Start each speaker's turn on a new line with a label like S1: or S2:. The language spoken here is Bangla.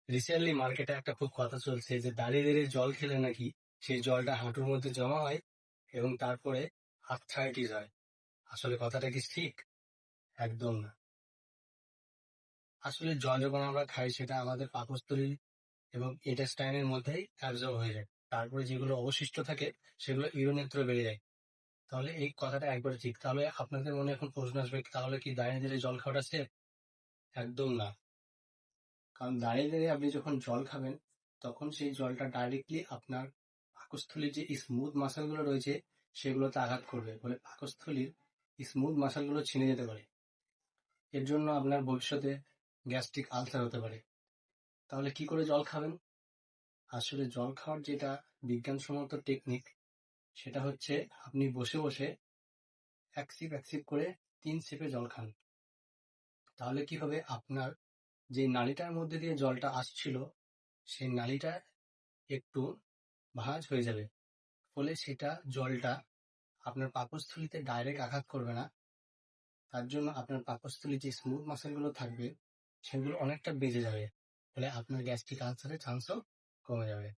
S1: রিসেন্টলি মার্কেটে একটা খুব কথা চলছে যে দাঁড়িয়ে দাঁড়িয়ে জল খেলে নাকি সেই জলটা হাঁটুর মধ্যে জমা হয় এবং তারপরে আর্থ্রাইটিস হয়। আসলে কথাটা কি ঠিক? একদম না। আসলে জল যখন আমরা খাই সেটা আমাদের পাকস্থলী এবং ইন্টেস্টাইনের মধ্যেই অ্যাবজর্ব হয়ে যায়। তারপরে যেগুলো অবশিষ্ট থাকে সেগুলো ইউরিনের থ্রু বেরিয়ে যায়। তাহলে এই কথাটা একবারে ঠিক। তাহলে আপনাদের মনে এখন প্রশ্ন আসবে, তাহলে কি দাঁড়িয়ে দাঁড়িয়ে জল খাওয়াটা সেফ? একদম না। কারণ দাঁড়িয়ে দাঁড়িয়ে আপনি যখন জল খাবেন তখন সেই জলটা ডাইরেক্টলি আপনার পাকস্থলীর যে স্মুথ মাসেলগুলো রয়েছে সেগুলোতে আঘাত করবে, ফলে পাকস্থলীর স্মুথ মাসেলগুলো ছিঁড়ে যেতে পারে। এর জন্য আপনার ভবিষ্যতে গ্যাস্ট্রিক আলসার হতে পারে। তাহলে কি করে জল খাবেন? আসলে জল খাওয়ার যেটা বিজ্ঞানসম্মত টেকনিক সেটা হচ্ছে আপনি বসে বসে এক সিপ করে 3 সিপে জল খান। তাহলে কি হবে, আপনার যে নালীটার মধ্যে দিয়ে জলটা আসছিল সেই নালীটা একটু ভাঁজ হয়ে যাবে, ফলে সেটা জলটা আপনার পাকস্থলীতে ডাইরেক্ট আঘাত করবে না। তার জন্য আপনার পাকস্থলীর যে স্মুথ মাসেলগুলো থাকবে সেগুলো অনেকটা বেঁচে যাবে, ফলে আপনার গ্যাস্ট্রিক আলসারের চান্সও কমে যাবে।